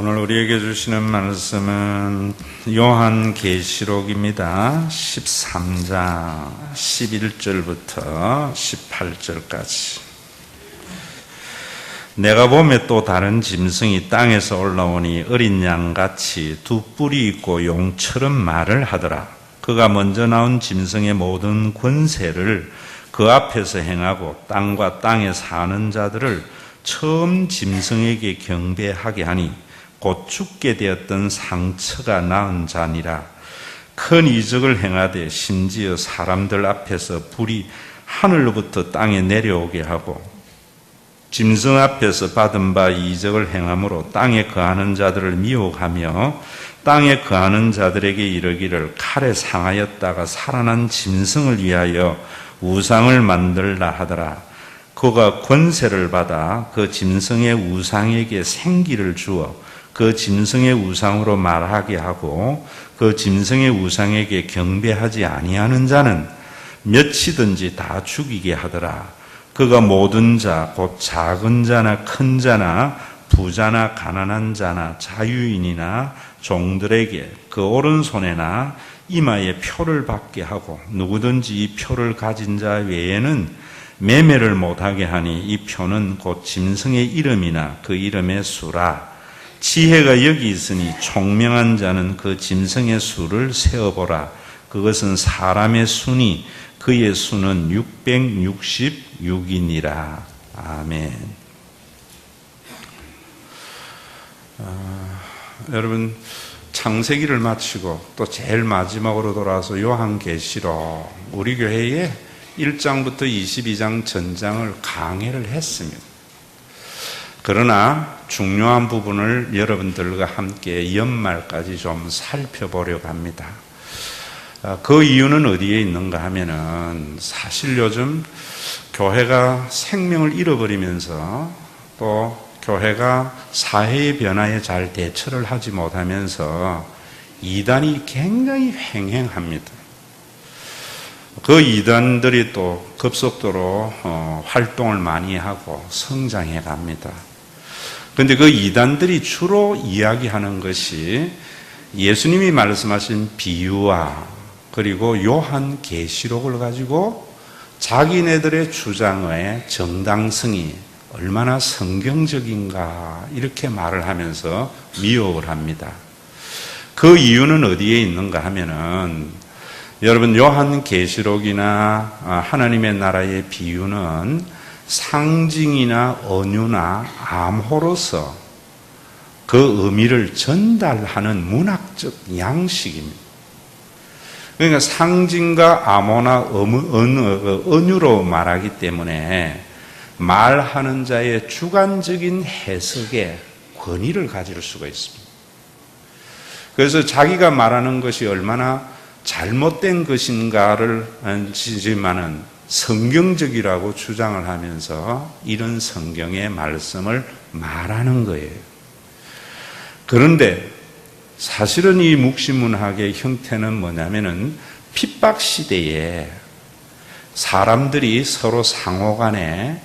오늘 우리에게 주시는 말씀은 요한계시록입니다. 13장 11절부터 18절까지. 내가 보매 또 다른 짐승이 땅에서 올라오니 어린 양같이 두 뿔이 있고 용처럼 말을 하더라. 그가 먼저 나온 짐승의 모든 권세를 그 앞에서 행하고 땅과 땅에 사는 자들을 처음 짐승에게 경배하게 하니 곧 죽게 되었던 상처가 나은 자니라. 큰 이적을 행하되 심지어 사람들 앞에서 불이 하늘로부터 땅에 내려오게 하고 짐승 앞에서 받은 바 이적을 행함으로 땅에 거하는 자들을 미혹하며 땅에 거하는 자들에게 이르기를 칼에 상하였다가 살아난 짐승을 위하여 우상을 만들라 하더라. 그가 권세를 받아 그 짐승의 우상에게 생기를 주어 그 짐승의 우상으로 말하게 하고 그 짐승의 우상에게 경배하지 아니하는 자는 몇이든지 다 죽이게 하더라. 그가 모든 자, 곧 작은 자나 큰 자나 부자나 가난한 자나 자유인이나 종들에게 그 오른손에나 이마에 표를 받게 하고 누구든지 이 표를 가진 자 외에는 매매를 못하게 하니 이 표는 곧 짐승의 이름이나 그 이름의 수라. 지혜가 여기 있으니 총명한 자는 그 짐승의 수를 세어보라. 그것은 사람의 수니 그의 수는 666이니라. 아멘. 여러분, 창세기를 마치고 또 제일 마지막으로 돌아와서 요한계시록 우리 교회에 1장부터 22장 전장을 강해를 했습니다. 그러나 중요한 부분을 여러분들과 함께 연말까지 좀 살펴보려고 합니다. 그 이유는 어디에 있는가 하면은 사실 요즘 교회가 생명을 잃어버리면서 또 교회가 사회의 변화에 잘 대처를 하지 못하면서 이단이 굉장히 횡행합니다. 그 이단들이 또 급속도로 활동을 많이 하고 성장해 갑니다. 그런데 그 이단들이 주로 이야기하는 것이 예수님이 말씀하신 비유와 그리고 요한계시록을 가지고 자기네들의 주장의 정당성이 얼마나 성경적인가 이렇게 말을 하면서 미혹을 합니다. 그 이유는 어디에 있는가 하면은 여러분 요한계시록이나 하나님의 나라의 비유는 상징이나 언유나 암호로서 그 의미를 전달하는 문학적 양식입니다. 그러니까 상징과 암호나 언유로 말하기 때문에 말하는 자의 주관적인 해석에 권위를 가질 수가 있습니다. 그래서 자기가 말하는 것이 얼마나 잘못된 것인가를 지지만은 성경적이라고 주장을 하면서 이런 성경의 말씀을 말하는 거예요. 그런데 사실은 이 묵시문학의 형태는 뭐냐면은 핍박 시대에 사람들이 서로 상호간에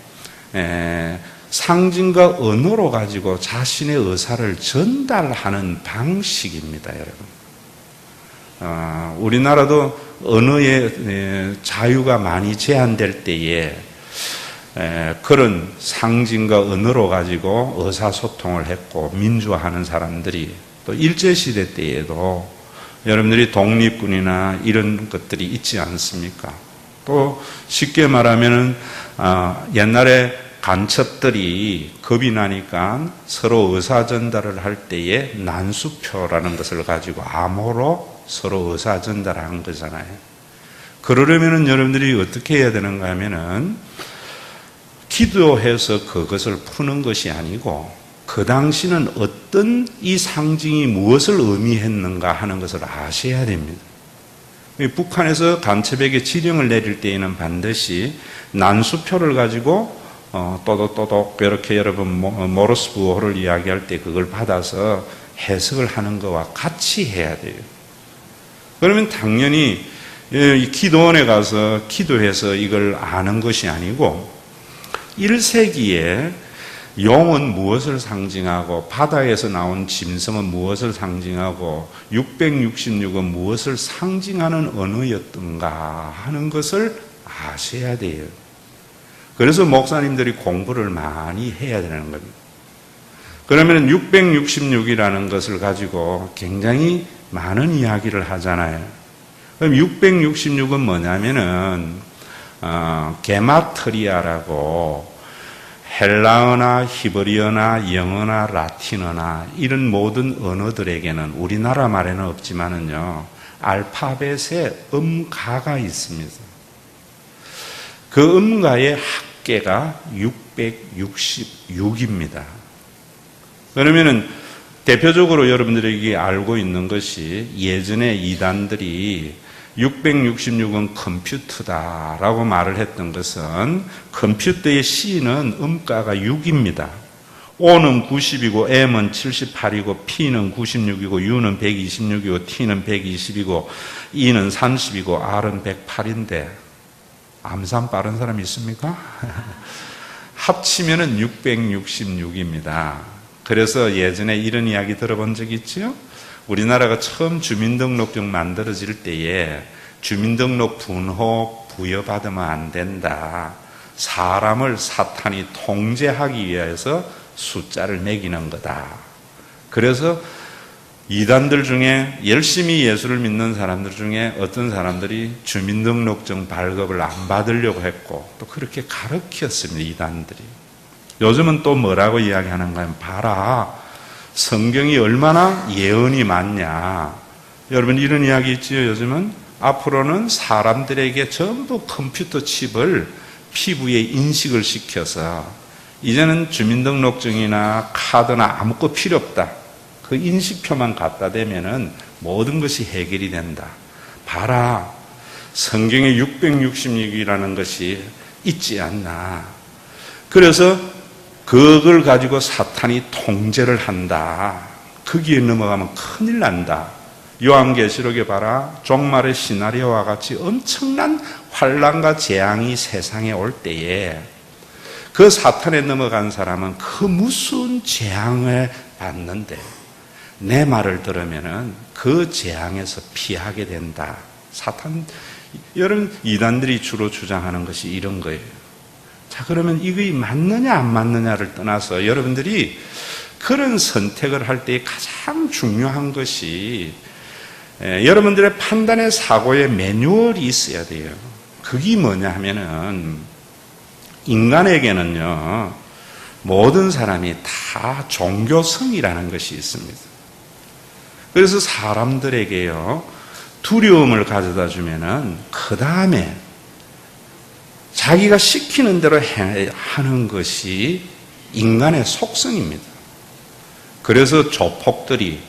상징과 언어로 가지고 자신의 의사를 전달하는 방식입니다, 여러분. 우리나라도 언어의 자유가 많이 제한될 때에 그런 상징과 언어로 가지고 의사소통을 했고 민주화하는 사람들이 또 일제시대 때에도 여러분들이 독립군이나 이런 것들이 있지 않습니까? 또 쉽게 말하면은 옛날에 간첩들이 겁이 나니까 서로 의사 전달을 할 때에 난수표라는 것을 가지고 암호로 서로 의사 전달을 한 거잖아요. 그러려면은 여러분들이 어떻게 해야 되는가 하면은 기도해서 그것을 푸는 것이 아니고 그 당시는 어떤 이 상징이 무엇을 의미했는가 하는 것을 아셔야 됩니다. 북한에서 간첩에게 지령을 내릴 때에는 반드시 난수표를 가지고 또독또독 이렇게 여러분 모르스 부호를 이야기할 때 그걸 받아서 해석을 하는 것과 같이 해야 돼요. 그러면 당연히 기도원에 가서 기도해서 이걸 아는 것이 아니고 1세기에 용은 무엇을 상징하고 바다에서 나온 짐승은 무엇을 상징하고 666은 무엇을 상징하는 언어였던가 하는 것을 아셔야 돼요. 그래서 목사님들이 공부를 많이 해야 되는 겁니다. 그러면 666이라는 것을 가지고 굉장히 많은 이야기를 하잖아요. 그럼 666은 뭐냐면은 게마트리아라고 헬라어나 히브리어나 영어나 라틴어나 이런 모든 언어들에게는 우리나라 말에는 없지만은요, 알파벳에 음가가 있습니다. 그 음가의 합계가 666입니다. 그러면은 대표적으로 여러분들에게 알고 있는 것이 예전에 이단들이 666은 컴퓨터다라고 말을 했던 것은 컴퓨터의 C는 음가가 6입니다. O는 90이고 M은 78이고 P는 96이고 U는 126이고 T는 120이고 E는 30이고 R은 108인데 암산 빠른 사람 있습니까? 합치면은 666입니다. 그래서 예전에 이런 이야기 들어본 적 있죠? 우리나라가 처음 주민등록증 만들어질 때에 주민등록 분호 부여받으면 안 된다. 사람을 사탄이 통제하기 위해서 숫자를 매기는 거다. 그래서 이단들 중에 열심히 예수를 믿는 사람들 중에 어떤 사람들이 주민등록증 발급을 안 받으려고 했고 또 그렇게 가르쳤습니다. 이단들이. 요즘은 또 뭐라고 이야기하는가 하면 봐라. 성경이 얼마나 예언이 많냐. 여러분 이런 이야기 있지요. 요즘은 앞으로는 사람들에게 전부 컴퓨터 칩을 피부에 인식을 시켜서 이제는 주민등록증이나 카드나 아무것도 필요 없다. 그 인식표만 갖다 대면은 모든 것이 해결이 된다. 봐라. 성경에 666이라는 것이 있지 않나. 그래서 그걸 가지고 사탄이 통제를 한다. 거기에 넘어가면 큰일 난다. 요한계시록에 봐라. 종말의 시나리오와 같이 엄청난 환난과 재앙이 세상에 올 때에 그 사탄에 넘어간 사람은 그 무서운 재앙을 받는데 내 말을 들으면은 그 재앙에서 피하게 된다. 사탄, 여러분 이단들이 주로 주장하는 것이 이런 거예요. 자, 그러면 이게 맞느냐 안 맞느냐를 떠나서 여러분들이 그런 선택을 할 때 가장 중요한 것이 여러분들의 판단의 사고의 매뉴얼이 있어야 돼요. 그게 뭐냐 하면은 인간에게는요, 모든 사람이 다 종교성이라는 것이 있습니다. 그래서 사람들에게요, 두려움을 가져다 주면은 그 다음에 자기가 시키는 대로 하는 것이 인간의 속성입니다. 그래서 조폭들이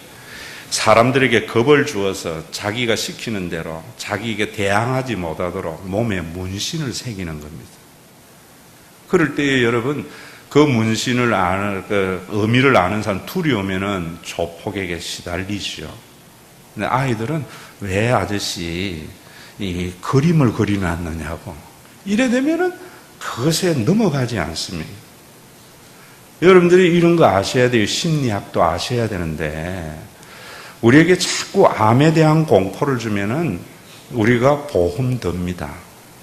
사람들에게 겁을 주어서 자기가 시키는 대로 자기에게 대항하지 못하도록 몸에 문신을 새기는 겁니다. 그럴 때에 여러분 그 문신을 아는, 그 의미를 아는 사람 두려우면은 조폭에게 시달리죠. 근데 아이들은 왜 아저씨 이 그림을 그리놨느냐고 이래 되면은 그것에 넘어가지 않습니다. 여러분들이 이런 거 아셔야 돼요. 심리학도 아셔야 되는데 우리에게 자꾸 암에 대한 공포를 주면은 우리가 보험 듭니다.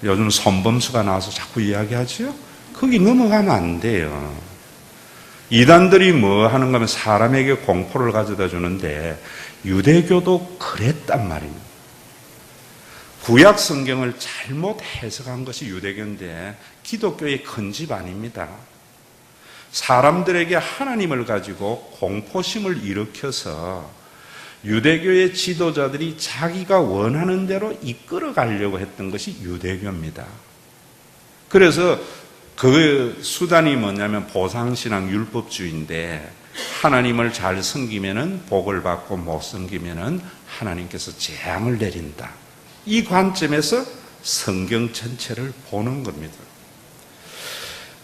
요즘 손범수가 나와서 자꾸 이야기하지요. 거기 넘어가면 안 돼요. 이단들이 뭐 하는가 하면 사람에게 공포를 가져다 주는데 유대교도 그랬단 말입니다. 구약 성경을 잘못 해석한 것이 유대교인데 기독교의 큰 집 아닙니다. 사람들에게 하나님을 가지고 공포심을 일으켜서 유대교의 지도자들이 자기가 원하는 대로 이끌어 가려고 했던 것이 유대교입니다. 그래서 그 수단이 뭐냐면 보상신앙 율법주의인데 하나님을 잘 섬기면은 복을 받고 못 섬기면은 하나님께서 재앙을 내린다. 이 관점에서 성경 전체를 보는 겁니다.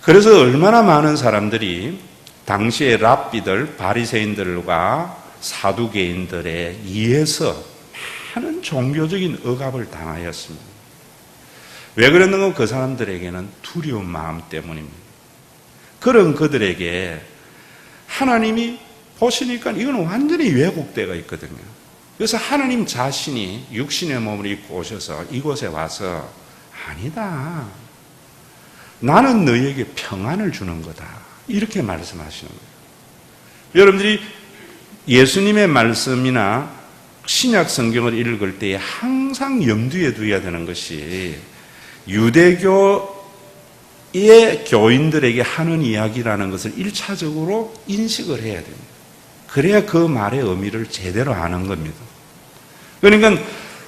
그래서 얼마나 많은 사람들이 당시의 랍비들, 바리새인들과 사두개인들에 의해서 많은 종교적인 억압을 당하였습니다. 왜 그랬는가? 그 사람들에게는 두려운 마음 때문입니다. 그런 그들에게 하나님이 보시니까 이건 완전히 왜곡되어 있거든요. 그래서 하나님 자신이 육신의 몸을 입고 오셔서 이곳에 와서 아니다. 나는 너희에게 평안을 주는 거다. 이렇게 말씀하시는 거예요. 여러분들이 예수님의 말씀이나 신약 성경을 읽을 때에 항상 염두에 두어야 되는 것이 유대교의 교인들에게 하는 이야기라는 것을 1차적으로 인식을 해야 됩니다. 그래야 그 말의 의미를 제대로 아는 겁니다. 그러니까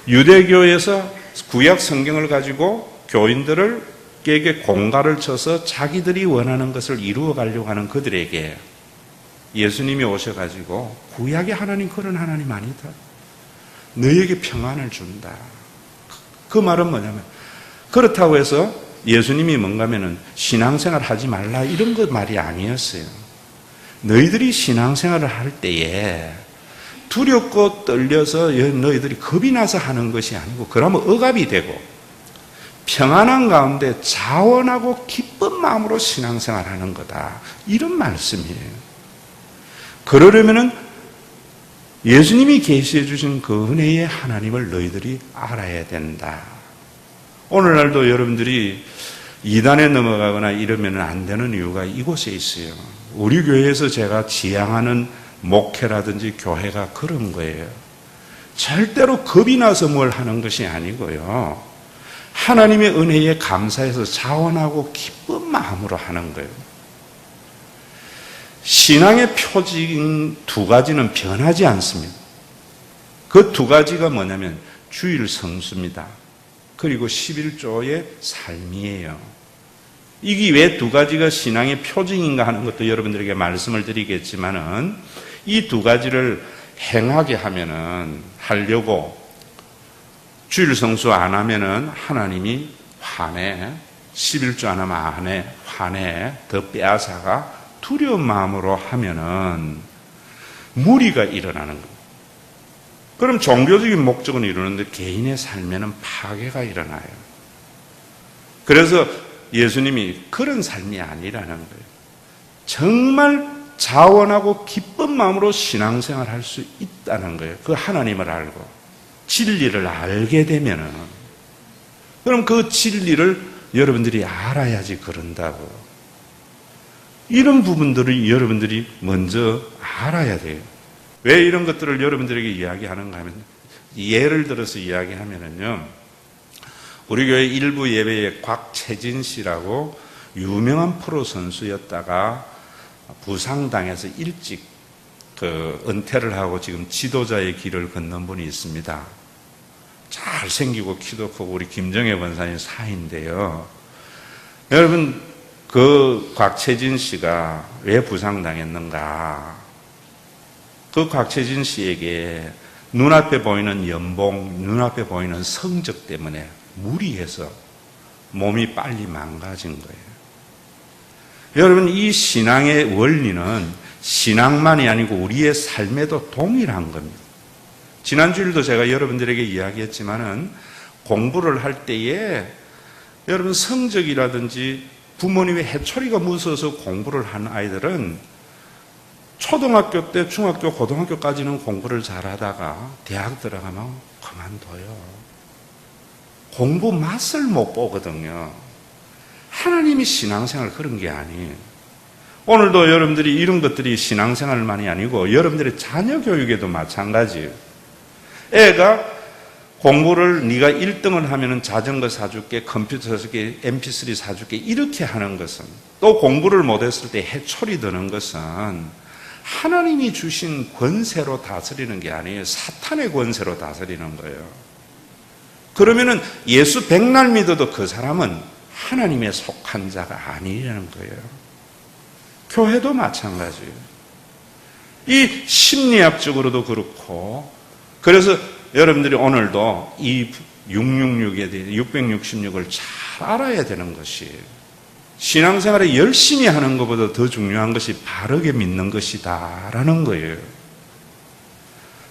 유대교에서 구약 성경을 가지고 교인들에게 공갈을 쳐서 자기들이 원하는 것을 이루어 가려고 하는 그들에게 예수님이 오셔가지고 구약의 하나님 그런 하나님 아니다. 너희에게 평안을 준다. 그 말은 뭐냐면 그렇다고 해서 예수님이 뭔가면은 신앙생활 하지 말라 이런 것 말이 아니었어요. 너희들이 신앙생활을 할 때에 두렵고 떨려서 너희들이 겁이 나서 하는 것이 아니고 그러면 억압이 되고 평안한 가운데 자원하고 기쁜 마음으로 신앙생활 하는 거다. 이런 말씀이에요. 그러려면은 예수님이 계시해 주신 그 은혜의 하나님을 너희들이 알아야 된다. 오늘날도 여러분들이 이단에 넘어가거나 이러면 안 되는 이유가 이곳에 있어요. 우리 교회에서 제가 지향하는 목회라든지 교회가 그런 거예요. 절대로 겁이 나서 뭘 하는 것이 아니고요. 하나님의 은혜에 감사해서 자원하고 기쁜 마음으로 하는 거예요. 신앙의 표징 두 가지는 변하지 않습니다. 그 두 가지가 뭐냐면 주일 성수입니다. 그리고 11조의 삶이에요. 이게 왜 두 가지가 신앙의 표징인가 하는 것도 여러분들에게 말씀을 드리겠지만은 이 두 가지를 행하게 하려고 주일 성수 안 하면은 하나님이 화내, 11조 안 하면 화내, 더 빼앗아가 두려운 마음으로 하면은 무리가 일어나는 겁니다. 그럼 종교적인 목적은 이루는데 개인의 삶에는 파괴가 일어나요. 그래서 예수님이 그런 삶이 아니라는 거예요. 정말 자원하고 기쁜 마음으로 신앙생활 할 수 있다는 거예요. 그 하나님을 알고 진리를 알게 되면은 그럼 그 진리를 여러분들이 알아야지 그런다고. 이런 부분들을 여러분들이 먼저 알아야 돼요. 왜 이런 것들을 여러분들에게 이야기하는가 하면 예를 들어서 이야기하면은요. 우리 교회 일부 예배에 곽채진 씨라고 유명한 프로 선수였다가 부상당해서 일찍 은퇴를 하고 지금 지도자의 길을 걷는 분이 있습니다. 잘생기고 키도 크고 우리 김정혜 권사님 사이인데요. 여러분 그 곽채진 씨가 왜 부상당했는가? 그 곽채진 씨에게 눈앞에 보이는 연봉, 눈앞에 보이는 성적 때문에 무리해서 몸이 빨리 망가진 거예요. 여러분 이 신앙의 원리는 신앙만이 아니고 우리의 삶에도 동일한 겁니다. 지난주일도 제가 여러분들에게 이야기했지만은 공부를 할 때에 여러분 성적이라든지 부모님의 해초리가 무서워서 공부를 한 아이들은 초등학교 때, 중학교, 고등학교까지는 공부를 잘하다가 대학 들어가면 그만둬요. 공부 맛을 못 보거든요. 하나님이 신앙생활 그런 게 아니에요. 오늘도 여러분들이 이런 것들이 신앙생활만이 아니고 여러분들의 자녀 교육에도 마찬가지예요. 애가 공부를 네가 1등을 하면은 자전거 사줄게, 컴퓨터 사줄게, MP3 사줄게 이렇게 하는 것은 또 공부를 못했을 때 해초리 드는 것은 하나님이 주신 권세로 다스리는 게 아니에요. 사탄의 권세로 다스리는 거예요. 그러면은 예수 백날 믿어도 그 사람은 하나님의 속한 자가 아니라는 거예요. 교회도 마찬가지예요. 이 심리학적으로도 그렇고 그래서 여러분들이 오늘도 이 666에 대해 666을 잘 알아야 되는 것이 신앙생활에 열심히 하는 것보다 더 중요한 것이 바르게 믿는 것이다라는 거예요.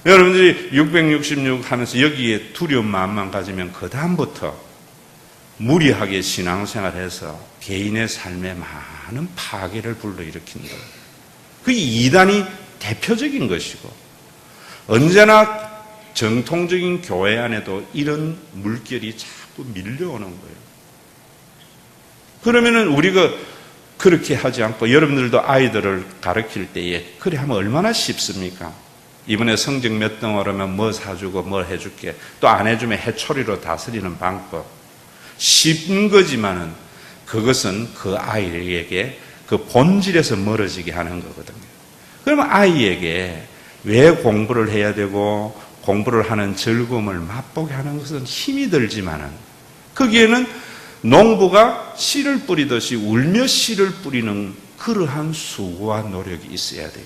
여러분들이 666 하면서 여기에 두려운 마음만 가지면 그 다음부터 무리하게 신앙생활해서 개인의 삶에 많은 파괴를 불러일으킨다. 그 이단이 대표적인 것이고, 언제나 정통적인 교회 안에도 이런 물결이 자꾸 밀려오는 거예요. 그러면은 우리가 그렇게 하지 않고 여러분들도 아이들을 가르칠 때에 그래 하면 얼마나 쉽습니까? 이번에 성적 몇 등 오르면 뭐 사주고 뭐 해줄게. 또 안 해주면 해초리로 다스리는 방법. 쉽은 거지만은 그것은 그 아이에게 그 본질에서 멀어지게 하는 거거든요. 그러면 아이에게 왜 공부를 해야 되고 공부를 하는 즐거움을 맛보게 하는 것은 힘이 들지만은 거기에는 농부가 씨를 뿌리듯이 울며 씨를 뿌리는 그러한 수고와 노력이 있어야 돼요.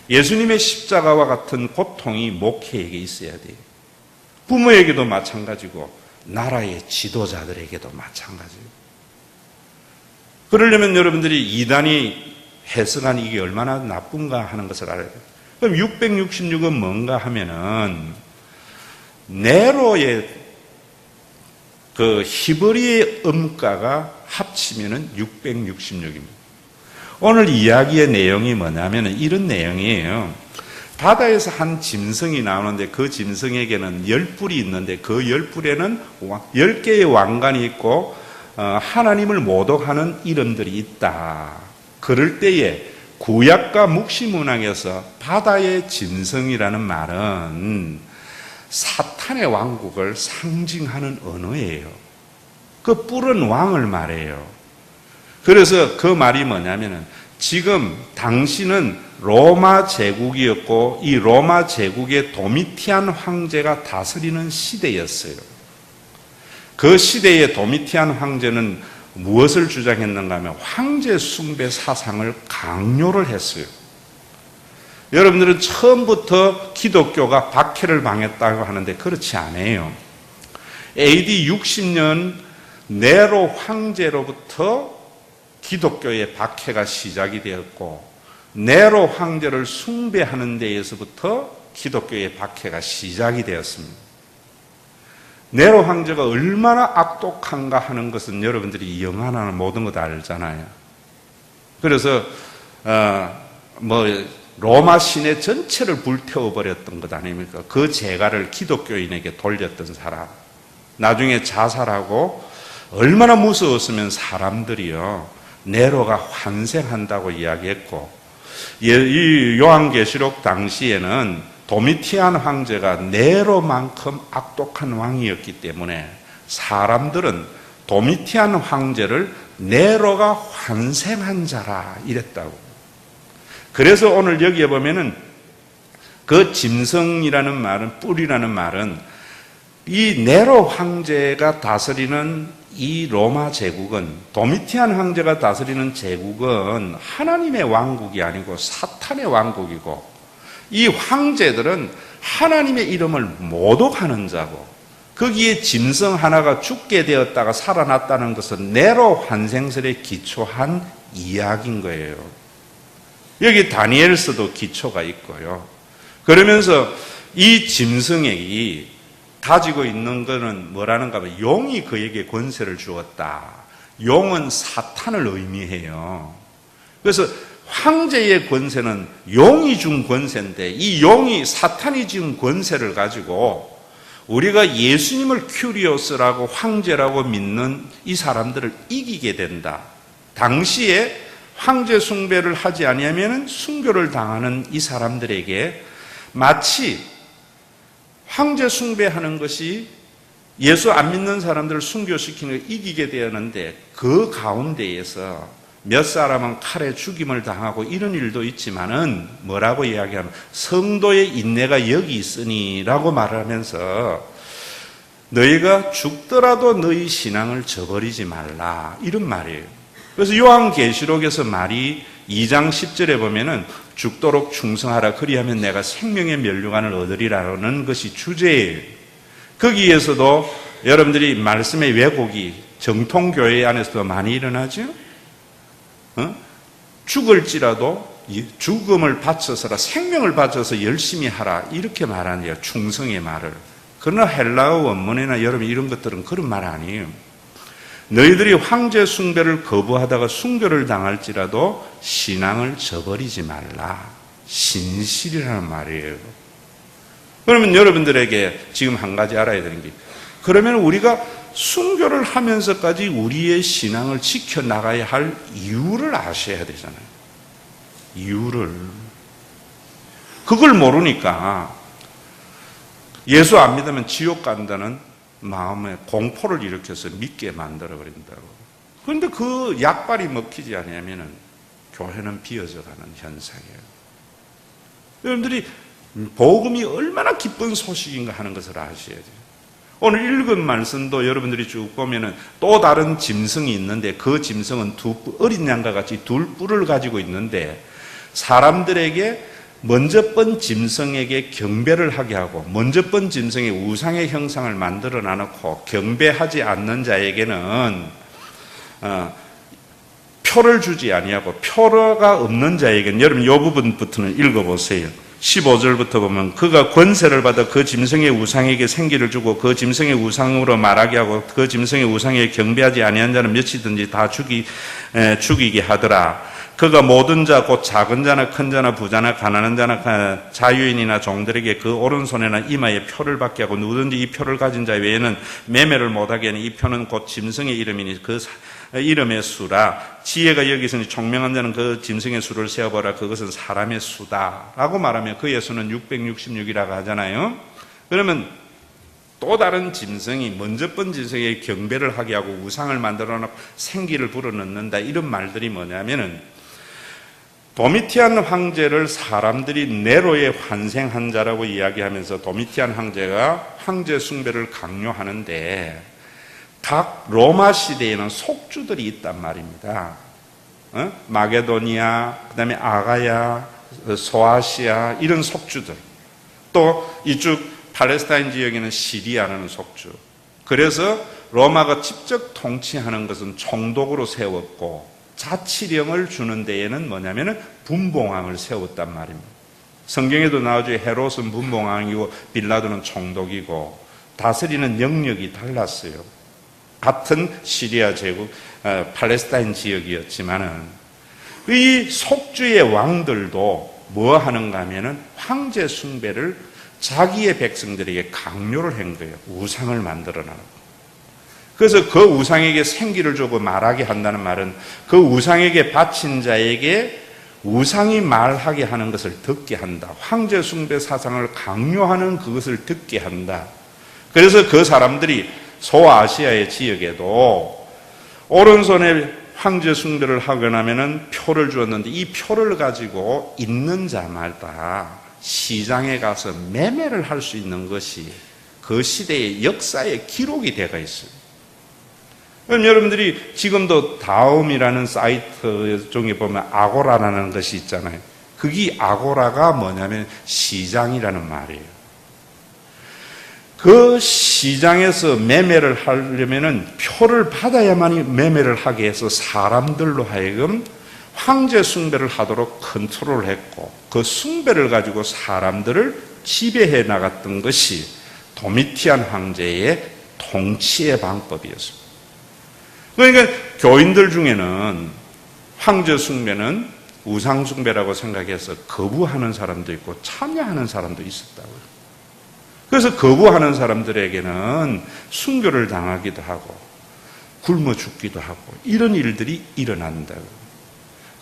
예수님의 십자가와 같은 고통이 목회에게 있어야 돼요. 부모에게도 마찬가지고 나라의 지도자들에게도 마찬가지예요. 그러려면 여러분들이 이단이 해석한 이게 얼마나 나쁜가 하는 것을 알아야 돼요. 그럼 666은 뭔가 하면은 네로의 그 히브리의 음가가 합치면은 666입니다. 오늘 이야기의 내용이 뭐냐면은 이런 내용이에요. 바다에서 한 짐승이 나오는데 그 짐승에게는 10뿔이 있는데 그 10뿔에는 10개의 왕관이 있고 하나님을 모독하는 이름들이 있다. 그럴 때에 구약과 묵시문학에서 바다의 짐승이라는 말은 사탄의 왕국을 상징하는 언어예요. 그 뿔은 왕을 말해요. 그래서 그 말이 뭐냐면은 지금 당시는 로마 제국이었고 이 로마 제국의 도미티안 황제가 다스리는 시대였어요. 그 시대의 도미티안 황제는 무엇을 주장했는가 하면 황제 숭배 사상을 강요를 했어요. 여러분들은 처음부터 기독교가 박해를 당했다고 하는데 그렇지 않아요. AD 60년 네로 황제로부터 기독교의 박해가 시작이 되었고 네로 황제를 숭배하는 데에서부터 기독교의 박해가 시작이 되었습니다. 네로 황제가 얼마나 악독한가 하는 것은 여러분들이 영화나 모든 것 알잖아요. 그래서 로마 시내 전체를 불태워버렸던 것 아닙니까? 그 재갈을 기독교인에게 돌렸던 사람. 나중에 자살하고 얼마나 무서웠으면 사람들이요. 네로가 환생한다고 이야기했고 이 요한계시록 당시에는 도미티안 황제가 네로만큼 악독한 왕이었기 때문에 사람들은 도미티안 황제를 네로가 환생한 자라 이랬다고. 그래서 오늘 여기에 보면은 그 짐승이라는 말은 뿔이라는 말은 이 네로 황제가 다스리는 이 로마 제국은 도미티안 황제가 다스리는 제국은 하나님의 왕국이 아니고 사탄의 왕국이고 이 황제들은 하나님의 이름을 모독하는 자고 거기에 짐승 하나가 죽게 되었다가 살아났다는 것은 네로 환생설에 기초한 이야기인 거예요. 여기 다니엘서도 기초가 있고요. 그러면서 이 짐승이 가지고 있는 것은 뭐라는가 하면 용이 그에게 권세를 주었다. 용은 사탄을 의미해요. 그래서 황제의 권세는 용이 준 권세인데 이 용이 사탄이 준 권세를 가지고 우리가 예수님을 큐리오스라고 황제라고 믿는 이 사람들을 이기게 된다. 당시에 황제 숭배를 하지 아니하면 순교를 당하는 이 사람들에게 마치 황제 숭배하는 것이 예수 안 믿는 사람들을 순교시키는 걸 이기게 되었는데 그 가운데에서 몇 사람은 칼에 죽임을 당하고 이런 일도 있지만은 뭐라고 이야기하면 성도의 인내가 여기 있으니라고 말을 하면서 너희가 죽더라도 너희 신앙을 저버리지 말라 이런 말이에요. 그래서 요한계시록에서 말이 2장 10절에 보면은 죽도록 충성하라 그리하면 내가 생명의 면류관을 얻으리라는 것이 주제예요. 거기에서도 여러분들이 말씀의 왜곡이 정통교회 안에서도 많이 일어나죠. 죽을지라도 죽음을 바쳐서라 생명을 바쳐서 열심히 하라 이렇게 말하네요. 충성의 말을. 그러나 헬라어 원문이나 여러분 이런 것들은 그런 말 아니에요. 너희들이 황제 숭배를 거부하다가 순교를 당할지라도 신앙을 저버리지 말라. 신실이라는 말이에요. 그러면 여러분들에게 지금 한 가지 알아야 되는 게, 그러면 우리가 순교를 하면서까지 우리의 신앙을 지켜나가야 할 이유를 아셔야 되잖아요. 이유를. 그걸 모르니까 예수 안 믿으면 지옥 간다는 마음에 공포를 일으켜서 믿게 만들어버린다고. 그런데 그 약발이 먹히지 않으면 교회는 비어져 가는 현상이에요. 여러분들이 복음이 얼마나 기쁜 소식인가 하는 것을 아셔야 돼요. 오늘 읽은 말씀도 여러분들이 쭉 보면은 또 다른 짐승이 있는데 그 짐승은 어린 양과 같이 둘 뿔을 가지고 있는데 사람들에게 먼저 번 짐승에게 경배를 하게 하고 먼저 번 짐승의 우상의 형상을 만들어 놔놓고 경배하지 않는 자에게는 표를 주지 아니하고 표가 없는 자에게는, 여러분 이 부분부터는 읽어보세요. 15절부터 보면 그가 권세를 받아 그 짐승의 우상에게 생기를 주고 그 짐승의 우상으로 말하게 하고 그 짐승의 우상에 경배하지 아니한 자는 몇이든지 다 죽이게 하더라. 그가 모든 자 곧 작은 자나 큰 자나 부자나 가난한 자나 자유인이나 종들에게 그 오른손에나 이마에 표를 받게 하고 누구든지 이 표를 가진 자 외에는 매매를 못하게 하니 이 표는 곧 짐승의 이름이니 그 이름의 수라. 지혜가 여기 있으니 총명한 자는 그 짐승의 수를 세어보라. 그것은 사람의 수다 라고 말하면 그의 수는 666이라고 하잖아요. 그러면 또 다른 짐승이 먼저 번 짐승에게 경배를 하게 하고 우상을 만들어 놓고 생기를 불어넣는다, 이런 말들이 뭐냐면은 도미티안 황제를 사람들이 네로의 환생한 자라고 이야기하면서 도미티안 황제가 황제 숭배를 강요하는데 각 로마 시대에는 속주들이 있단 말입니다. 마게도니아, 그 다음에 아가야, 소아시아, 이런 속주들. 또 이쪽 팔레스타인 지역에는 시리아라는 속주. 그래서 로마가 직접 통치하는 것은 총독으로 세웠고 자치령을 주는 데에는 뭐냐면은 분봉왕을 세웠단 말입니다. 성경에도 나오죠. 헤롯은 분봉왕이고 빌라도는 총독이고 다스리는 영역이 달랐어요. 같은 시리아 제국, 팔레스타인 지역이었지만은 이 속주의 왕들도 뭐 하는가 하면은 황제 숭배를 자기의 백성들에게 강요를 한 거예요. 우상을 만들어 놔요. 그래서 그 우상에게 생기를 주고 말하게 한다는 말은 그 우상에게 바친 자에게 우상이 말하게 하는 것을 듣게 한다. 황제 숭배 사상을 강요하는 그것을 듣게 한다. 그래서 그 사람들이 소아시아의 지역에도 오른손에 황제 숭배를 하거나 하면은 표를 주었는데 이 표를 가지고 있는 자마다 시장에 가서 매매를 할 수 있는 것이 그 시대의 역사의 기록이 되어 있어요. 그럼 여러분들이 지금도 다음이라는 사이트 중에 보면 아고라라는 것이 있잖아요. 그게 아고라가 뭐냐면 시장이라는 말이에요. 그 시장에서 매매를 하려면은 표를 받아야만이 매매를 하게 해서 사람들로 하여금 황제 숭배를 하도록 컨트롤을 했고 그 숭배를 가지고 사람들을 지배해 나갔던 것이 도미티안 황제의 통치의 방법이었습니다. 그러니까 교인들 중에는 황제 숭배는 우상 숭배라고 생각해서 거부하는 사람도 있고 참여하는 사람도 있었다고요. 그래서 거부하는 사람들에게는 순교를 당하기도 하고 굶어 죽기도 하고 이런 일들이 일어난다고요.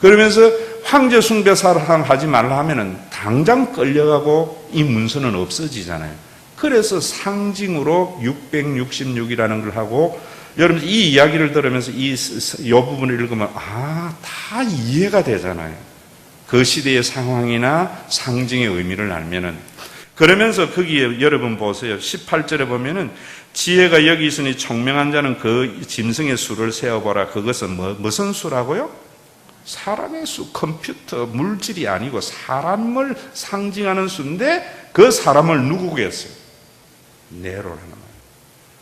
그러면서 황제 숭배 사랑하지 말라 하면은 당장 끌려가고 이 문서는 없어지잖아요. 그래서 상징으로 666이라는 걸 하고, 여러분 이 이야기를 들으면서 이 부분을 읽으면 다 이해가 되잖아요. 그 시대의 상황이나 상징의 의미를 알면은. 그러면서 거기에 여러분 보세요. 18절에 보면은 지혜가 여기 있으니 총명한 자는 그 짐승의 수를 세어보라. 그것은 무슨 수라고요? 사람의 수, 컴퓨터, 물질이 아니고 사람을 상징하는 수인데 그 사람을 누구겠어요? 네로라는 말.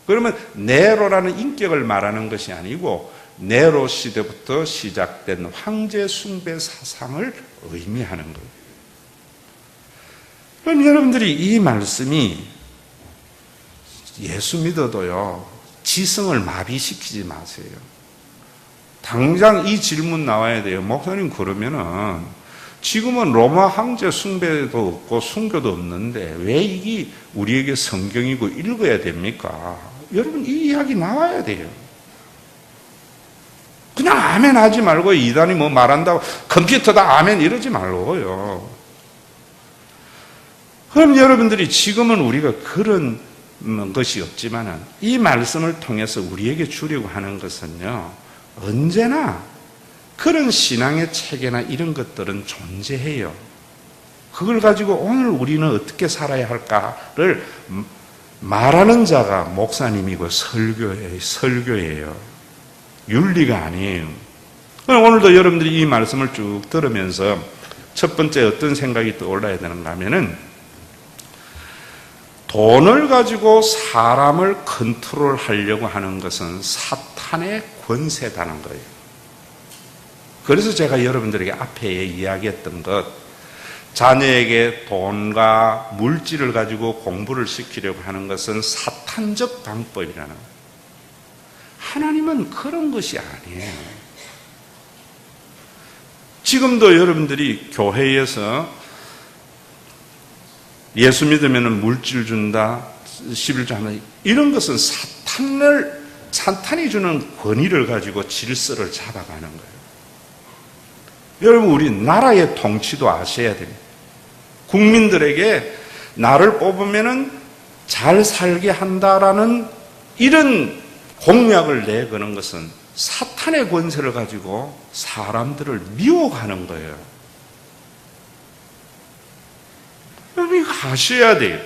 그러면 네로라는 인격을 말하는 것이 아니고 네로 시대부터 시작된 황제 숭배 사상을 의미하는 거예요. 그럼 여러분들이 이 말씀이 예수 믿어도요, 지성을 마비시키지 마세요. 당장 이 질문 나와야 돼요. 목사님, 그러면은 지금은 로마 황제 숭배도 없고 순교도 없는데 왜 이게 우리에게 성경이고 읽어야 됩니까? 여러분, 이 이야기 나와야 돼요. 그냥 아멘 하지 말고 이단이 뭐 말한다고 컴퓨터다 아멘 이러지 말고요. 그럼 여러분들이 지금은 우리가 그런 것이 없지만은 이 말씀을 통해서 우리에게 주려고 하는 것은요, 언제나 그런 신앙의 체계나 이런 것들은 존재해요. 그걸 가지고 오늘 우리는 어떻게 살아야 할까를 말하는 자가 목사님이고 설교예요. 윤리가 아니에요. 오늘도 여러분들이 이 말씀을 쭉 들으면서 첫 번째 어떤 생각이 떠올라야 되는가 하면은, 돈을 가지고 사람을 컨트롤하려고 하는 것은 사탄의 권세다는 거예요. 그래서 제가 여러분들에게 앞에 이야기했던 것, 자녀에게 돈과 물질을 가지고 공부를 시키려고 하는 것은 사탄적 방법이라는 거예요. 하나님은 그런 것이 아니에요. 지금도 여러분들이 교회에서 예수 믿으면 물질 준다, 11조 하면 이런 것은 사탄이 주는 권위를 가지고 질서를 잡아가는 거예요. 여러분, 우리 나라의 통치도 아셔야 됩니다. 국민들에게 나를 뽑으면 잘 살게 한다라는 이런 공약을 내거는 것은 사탄의 권세를 가지고 사람들을 미워가는 거예요. 여러분, 이거 아셔야 돼요.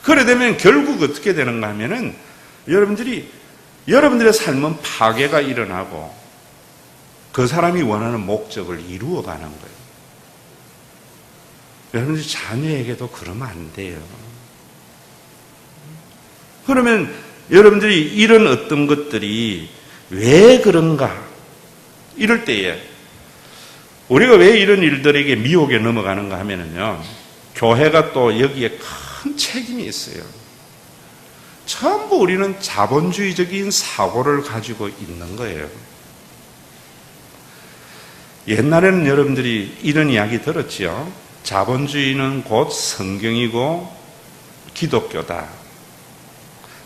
그래 되면 결국 어떻게 되는가 하면은 여러분들의 삶은 파괴가 일어나고 그 사람이 원하는 목적을 이루어가는 거예요. 여러분들 자녀에게도 그러면 안 돼요. 그러면 여러분들이 이런 어떤 것들이 왜 그런가? 이럴 때에 우리가 왜 이런 일들에게 미혹에 넘어가는가 하면은요, 교회가 또 여기에 큰 책임이 있어요. 전부 우리는 자본주의적인 사고를 가지고 있는 거예요. 옛날에는 여러분들이 이런 이야기 들었지요. 자본주의는 곧 성경이고 기독교다.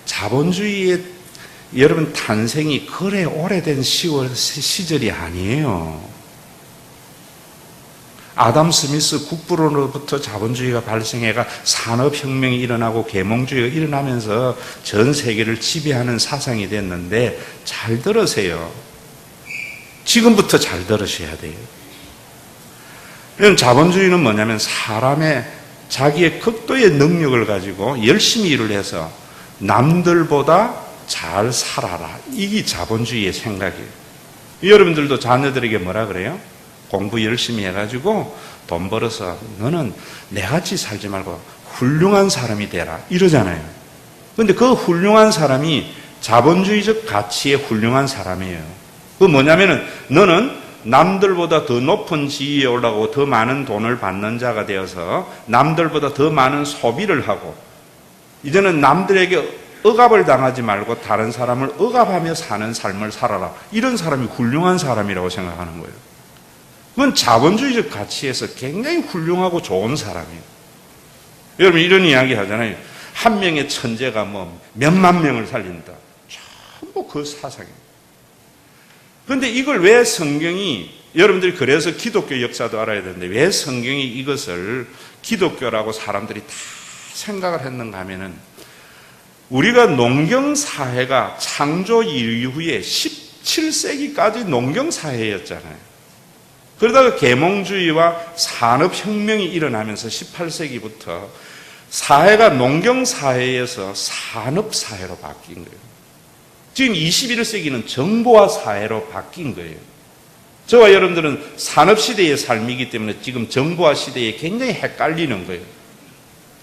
자본주의의 여러분 탄생이 그래 오래된 시절이 아니에요. 아담 스미스 국부로부터 자본주의가 발생해가 산업혁명이 일어나고 계몽주의가 일어나면서 전 세계를 지배하는 사상이 됐는데, 잘 들으세요. 지금부터 잘 들으셔야 돼요. 자본주의는 뭐냐면 사람의 자기의 극도의 능력을 가지고 열심히 일을 해서 남들보다 잘 살아라. 이게 자본주의의 생각이에요. 여러분들도 자녀들에게 뭐라 그래요? 공부 열심히 해가지고 돈 벌어서 너는 내같이 살지 말고 훌륭한 사람이 되라. 이러잖아요. 그런데 그 훌륭한 사람이 자본주의적 가치의 훌륭한 사람이에요. 그 뭐냐면은 너는 남들보다 더 높은 지위에 올라가고 더 많은 돈을 받는 자가 되어서 남들보다 더 많은 소비를 하고 이제는 남들에게 억압을 당하지 말고 다른 사람을 억압하며 사는 삶을 살아라. 이런 사람이 훌륭한 사람이라고 생각하는 거예요. 그건 자본주의적 가치에서 굉장히 훌륭하고 좋은 사람이에요. 여러분, 이런 이야기 하잖아요. 한 명의 천재가 뭐 몇만 명을 살린다. 전부 그 사상이에요. 그런데 이걸 왜 성경이, 여러분들이 그래서 기독교 역사도 알아야 되는데 왜 성경이 이것을 기독교라고 사람들이 다 생각을 했는가 하면은, 우리가 농경사회가 창조 이후에 17세기까지 농경사회였잖아요. 그러다가 계몽주의와 산업혁명이 일어나면서 18세기부터 사회가 농경사회에서 산업사회로 바뀐 거예요. 지금 21세기는 정보화 사회로 바뀐 거예요. 저와 여러분들은 산업시대의 삶이기 때문에 지금 정보화 시대에 굉장히 헷갈리는 거예요.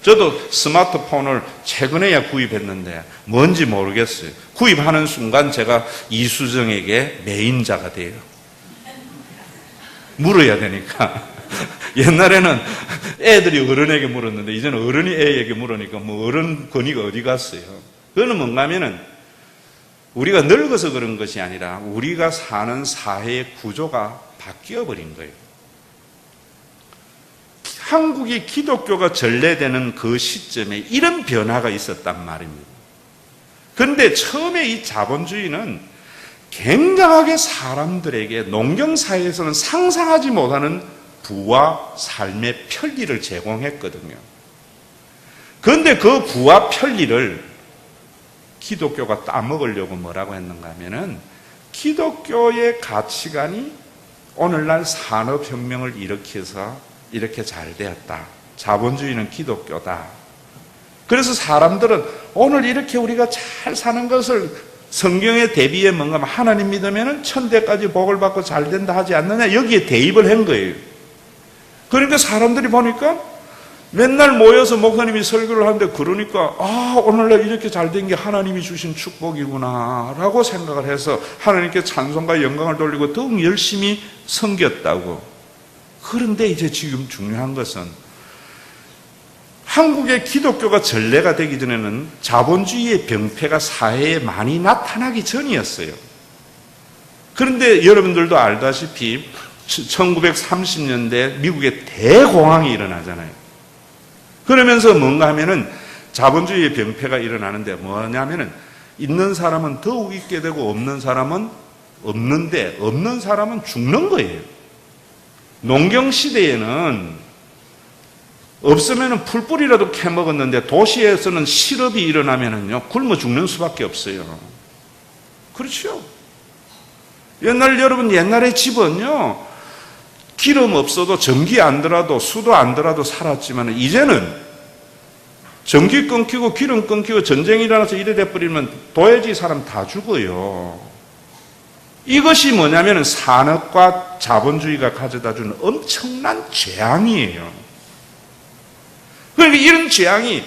저도 스마트폰을 최근에야 구입했는데 뭔지 모르겠어요. 구입하는 순간 제가 이수정에게 매인자가 돼요. 물어야 되니까. 옛날에는 애들이 어른에게 물었는데 이제는 어른이 애에게 물으니까 뭐 어른 권위가 어디 갔어요. 그거는 뭔가 하면은 우리가 늙어서 그런 것이 아니라 우리가 사는 사회의 구조가 바뀌어버린 거예요. 한국이 기독교가 전래되는 그 시점에 이런 변화가 있었단 말입니다. 그런데 처음에 이 자본주의는 굉장하게 사람들에게 농경사회에서는 상상하지 못하는 부와 삶의 편리를 제공했거든요. 그런데 그 부와 편리를 기독교가 따먹으려고 뭐라고 했는가 하면은 기독교의 가치관이 오늘날 산업혁명을 일으켜서 이렇게 잘 되었다. 자본주의는 기독교다. 그래서 사람들은 오늘 이렇게 우리가 잘 사는 것을 성경에 대비해 뭔가 하나님 믿으면 천대까지 복을 받고 잘 된다 하지 않느냐, 여기에 대입을 한 거예요. 그러니까 사람들이 보니까 맨날 모여서 목사님이 설교를 하는데 그러니까 오늘날 이렇게 잘 된 게 하나님이 주신 축복이구나 라고 생각을 해서 하나님께 찬송과 영광을 돌리고 더욱 열심히 섬겼다고. 그런데 이제 지금 중요한 것은 한국의 기독교가 전래가 되기 전에는 자본주의의 병폐가 사회에 많이 나타나기 전이었어요. 그런데 여러분들도 알다시피 1930년대 미국에 대공황이 일어나잖아요. 그러면서 뭔가 하면은 자본주의의 병폐가 일어나는데 뭐냐면은 있는 사람은 더욱 있게 되고 없는 사람은 없는데 없는 사람은 죽는 거예요. 농경 시대에는 없으면은 풀뿌리라도 캐먹었는데 도시에서는 실업이 일어나면은요 굶어 죽는 수밖에 없어요. 그렇죠? 옛날에 집은요 기름 없어도 전기 안 들어도 수도 안 들어도 살았지만 이제는 전기 끊기고 기름 끊기고 전쟁이 일어나서 이래 돼버리면 도해지 사람 다 죽어요. 이것이 뭐냐면 산업과 자본주의가 가져다주는 엄청난 재앙이에요. 그러니까 이런 재앙이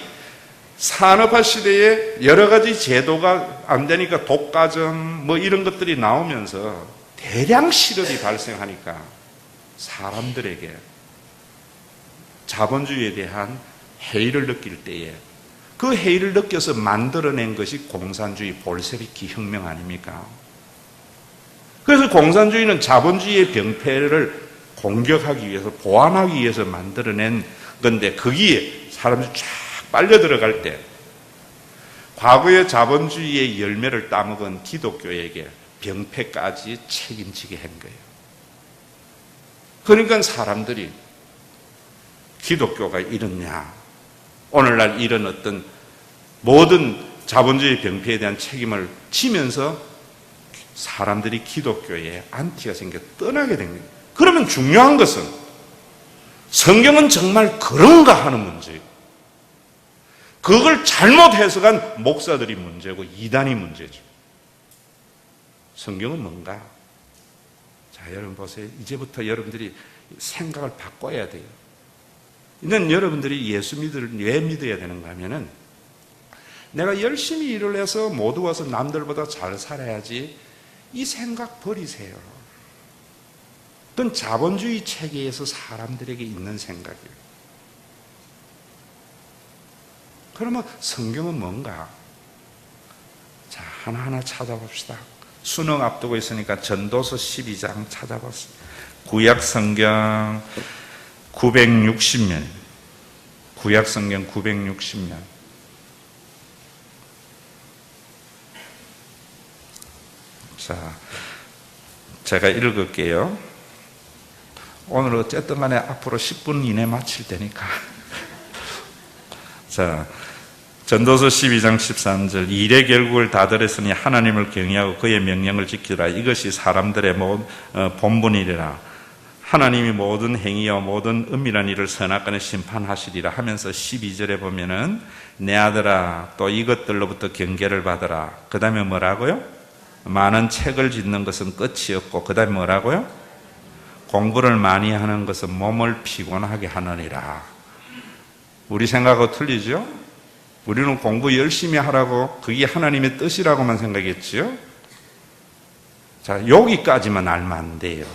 산업화 시대에 여러 가지 제도가 안 되니까 독과점 뭐 이런 것들이 나오면서 대량 실업이 발생하니까 사람들에게 자본주의에 대한 해이를 느낄 때에 그 해이를 느껴서 만들어낸 것이 공산주의 볼셰비키 혁명 아닙니까? 그래서 공산주의는 자본주의의 병폐를 공격하기 위해서 보완하기 위해서 만들어낸 건데 거기에 사람들이 쫙 빨려 들어갈 때 과거의 자본주의의 열매를 따먹은 기독교에게 병폐까지 책임지게 한 거예요. 그러니까 사람들이 기독교가 이렇냐, 오늘날 이런 어떤 모든 자본주의 병폐에 대한 책임을 지면서 사람들이 기독교에 안티가 생겨 떠나게 된 거예요. 그러면 중요한 것은 성경은 정말 그런가 하는 문제예요. 그걸 잘못 해석한 목사들이 문제고 이단이 문제죠. 성경은 뭔가? 자, 여러분 보세요. 이제부터 여러분들이 생각을 바꿔야 돼요. 이는 여러분들이 예수 왜 믿어야 되는가 하면은 내가 열심히 일을 해서 모두 와서 남들보다 잘 살아야지, 이 생각 버리세요. 그건 자본주의 체계에서 사람들에게 있는 생각이에요. 그러면 성경은 뭔가? 자, 하나하나 찾아봅시다. 수능 앞두고 있으니까 전도서 12장 찾아봤어요. 구약 성경 960면. 구약 성경 960면. 자, 제가 읽을게요. 오늘 어쨌든 간에 앞으로 10분 이내 마칠 테니까. 자, 전도서 12장 13절. 일의 결국을 다 들었으니 하나님을 경외하고 그의 명령을 지키라. 이것이 사람들의 본분이라. 하나님이 모든 행위와 모든 은밀한 일을 선악간에 심판하시리라 하면서 12절에 보면은 내 아들아 또 이것들로부터 경계를 받으라. 그 다음에 뭐라고요? 많은 책을 짓는 것은 끝이 없고 그 다음에 뭐라고요? 공부를 많이 하는 것은 몸을 피곤하게 하느니라. 우리 생각하고 틀리죠? 우리는 공부 열심히 하라고 그게 하나님의 뜻이라고만 생각했지요? 자, 여기까지만 알면 안 돼요.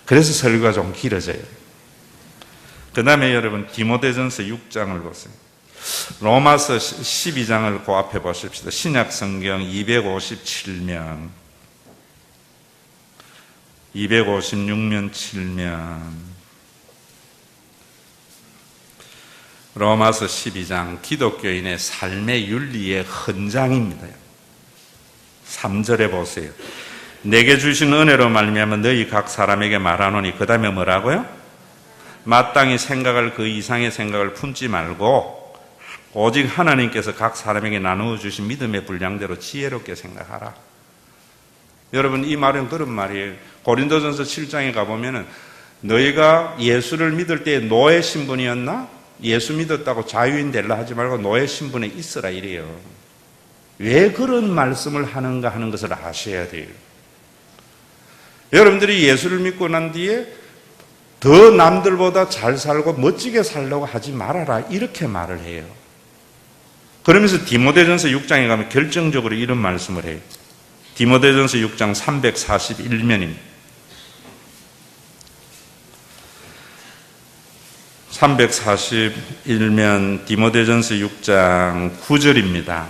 그래서 설교가 좀 길어져요. 그 다음에 여러분 디모데전서 6장을 보세요. 로마서 12장을 고앞에 보십시다. 신약 성경 256면 256면 7면 로마서 12장 기독교인의 삶의 윤리의 헌장입니다. 3절에 보세요. 내게 주신 은혜로 말미암아 너희 각 사람에게 말하노니 그 다음에 뭐라고요? 마땅히 생각할 그 이상의 생각을 품지 말고 오직 하나님께서 각 사람에게 나누어 주신 믿음의 분량대로 지혜롭게 생각하라. 여러분, 이 말은 그런 말이에요. 고린도전서 7장에 가보면은 너희가 예수를 믿을 때 노예 신분이었나? 예수 믿었다고 자유인 되려 하지 말고 노예 신분에 있으라 이래요. 왜 그런 말씀을 하는가 하는 것을 아셔야 돼요. 여러분들이 예수를 믿고 난 뒤에 더 남들보다 잘 살고 멋지게 살려고 하지 말아라 이렇게 말을 해요. 그러면서 디모데전서 6장에 가면 결정적으로 이런 말씀을 해요. 디모데전서 6장 341면입니다. 341면 디모데전서 6장 9절입니다.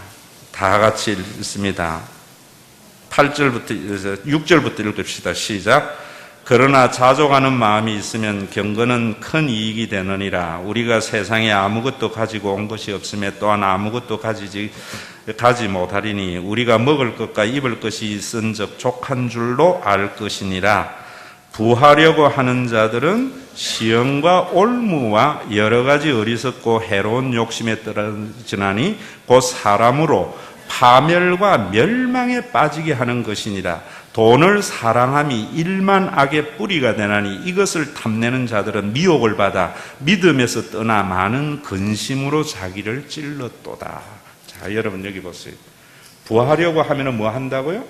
다 같이 읽습니다. 8절부터 6절부터 읽읍시다. 시작. 그러나 자족하는 마음이 있으면 경건은 큰 이익이 되느니라. 우리가 세상에 아무것도 가지고 온 것이 없으며 또한 아무것도 가지 못하리니 우리가 먹을 것과 입을 것이 있은즉 족한 줄로 알 것이니라. 부하려고 하는 자들은 시험과 올무와 여러 가지 어리석고 해로운 욕심에 떨어지나니 곧 사람으로 파멸과 멸망에 빠지게 하는 것이니라. 돈을 사랑함이 일만 악의 뿌리가 되나니 이것을 탐내는 자들은 미혹을 받아 믿음에서 떠나 많은 근심으로 자기를 찔렀도다. 자, 여러분 여기 보세요. 부하려고 하면 뭐 한다고요?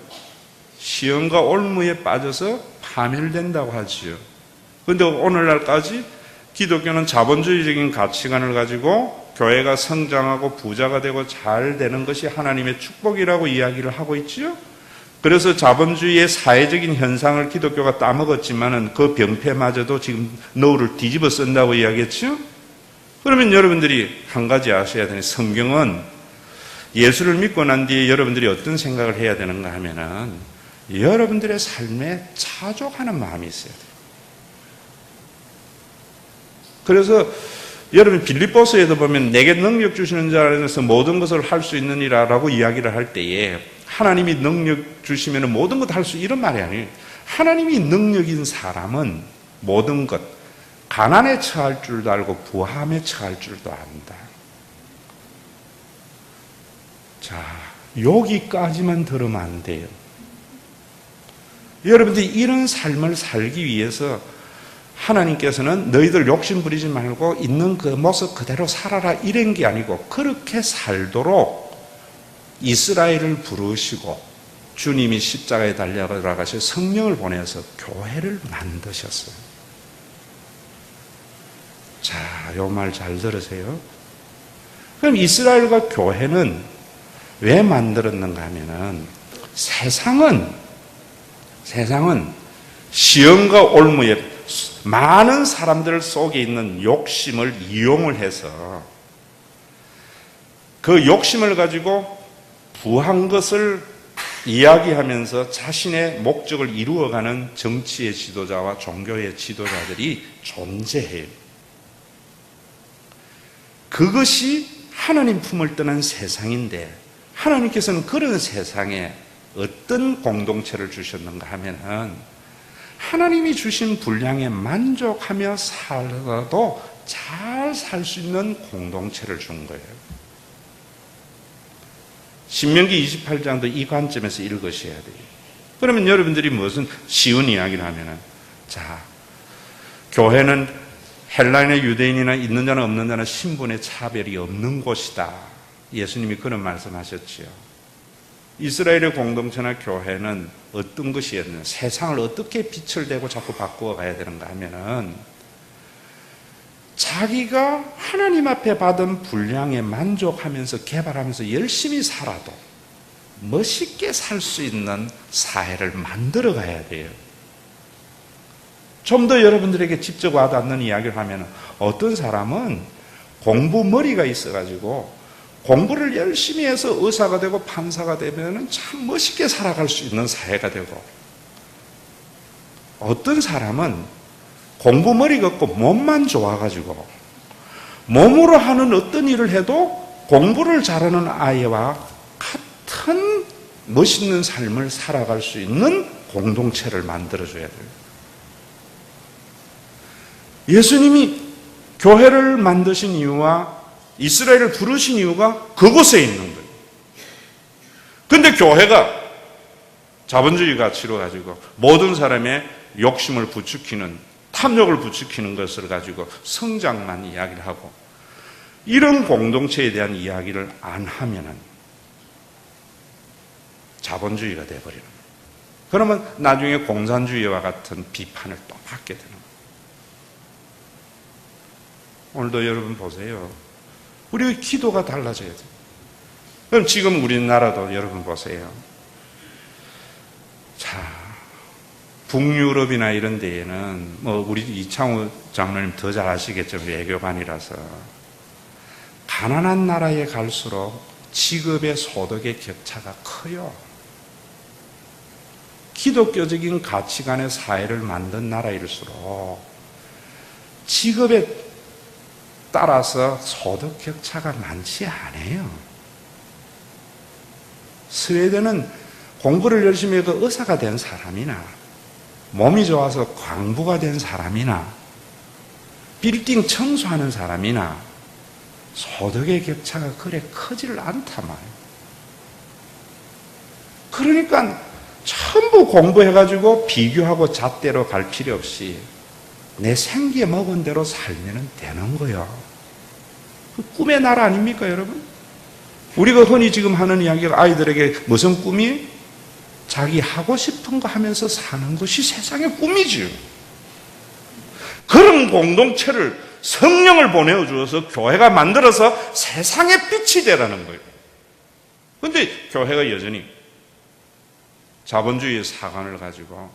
시험과 올무에 빠져서 파멸된다고 하지요. 그런데 오늘날까지 기독교는 자본주의적인 가치관을 가지고 교회가 성장하고 부자가 되고 잘 되는 것이 하나님의 축복이라고 이야기를 하고 있지요. 그래서 자본주의의 사회적인 현상을 기독교가 따먹었지만은 그 병폐마저도 지금 너울을 뒤집어 쓴다고 이야기했죠. 그러면 여러분들이 한 가지 아셔야 되는, 성경은 예수를 믿고 난 뒤에 여러분들이 어떤 생각을 해야 되는가 하면은 여러분들의 삶에 자족하는 마음이 있어야 돼요. 그래서 여러분 빌립보서에도 보면 내게 능력 주시는 자 안에서 모든 것을 할 수 있느니라라고 이야기를 할 때에 하나님이 능력 주시면 모든 것 할 수, 이런 말이 아니에요. 하나님이 능력인 사람은 모든 것, 가난에 처할 줄도 알고 부함에 처할 줄도 안다. 자, 여기까지만 들으면 안 돼요. 여러분들이 이런 삶을 살기 위해서 하나님께서는 너희들 욕심 부리지 말고 있는 그 모습 그대로 살아라 이런 게 아니고, 그렇게 살도록 이스라엘을 부르시고 주님이 십자가에 달려 돌아가셔 성령을 보내서 교회를 만드셨어요. 자, 요 말 잘 들으세요. 그럼 이스라엘과 교회는 왜 만들었는가 하면은 세상은 시험과 올무에 많은 사람들 속에 있는 욕심을 이용을 해서 그 욕심을 가지고 부한 것을 이야기하면서 자신의 목적을 이루어가는 정치의 지도자와 종교의 지도자들이 존재해요. 그것이 하나님 품을 떠난 세상인데, 하나님께서는 그런 세상에 어떤 공동체를 주셨는가 하면은 하나님이 주신 분량에 만족하며 살아도 잘 살 수 있는 공동체를 준 거예요. 신명기 28장도 이 관점에서 읽으셔야 돼요. 그러면 여러분들이 무슨 쉬운 이야기를 하면은, 자, 교회는 헬라인의 유대인이나 있는 자나 없는 자나 신분의 차별이 없는 곳이다. 예수님이 그런 말씀하셨지요. 이스라엘의 공동체나 교회는 어떤 것이었느냐, 세상을 어떻게 빛을 대고 자꾸 바꾸어 가야 되는가 하면은 자기가 하나님 앞에 받은 분량에 만족하면서 개발하면서 열심히 살아도 멋있게 살 수 있는 사회를 만들어 가야 돼요. 좀 더 여러분들에게 직접 와닿는 이야기를 하면, 어떤 사람은 공부머리가 있어가지고 공부를 열심히 해서 의사가 되고 판사가 되면 참 멋있게 살아갈 수 있는 사회가 되고, 어떤 사람은 공부머리가 없고 몸만 좋아가지고 몸으로 하는 어떤 일을 해도 공부를 잘하는 아이와 같은 멋있는 삶을 살아갈 수 있는 공동체를 만들어줘야 돼요. 예수님이 교회를 만드신 이유와 이스라엘을 부르신 이유가 그곳에 있는 거예요. 그런데 교회가 자본주의 가치로 가지고 모든 사람의 욕심을 부추기는, 탐욕을 부추기는 것을 가지고 성장만 이야기를 하고, 이런 공동체에 대한 이야기를 안 하면은 자본주의가 되어버리는 거예요. 그러면 나중에 공산주의와 같은 비판을 또 받게 되는 거예요. 오늘도 여러분 보세요. 우리의 기도가 달라져야 돼요. 그럼 지금 우리나라도 여러분 보세요. 자, 북유럽이나 이런 데에는 우리 이창우 장로님 더 잘 아시겠죠. 외교관이라서. 가난한 나라에 갈수록 직업의 소득의 격차가 커요. 기독교적인 가치관의 사회를 만든 나라일수록 직업에 따라서 소득 격차가 많지 않아요. 스웨덴은 공부를 열심히 해서 의사가 된 사람이나 몸이 좋아서 광부가 된 사람이나 빌딩 청소하는 사람이나 소득의 격차가 그래 크지를 않단 말이에요. 그러니까 전부 공부해가지고 비교하고 잣대로 갈 필요 없이 내 생기에 먹은 대로 살면 되는 거예요. 그 꿈의 나라 아닙니까, 여러분? 우리가 흔히 지금 하는 이야기가 아이들에게 무슨 꿈이? 자기 하고 싶은 거 하면서 사는 것이 세상의 꿈이지요. 그런 공동체를 성령을 보내주어서 교회가 만들어서 세상의 빛이 되라는 거예요. 그런데 교회가 여전히 자본주의의 사관을 가지고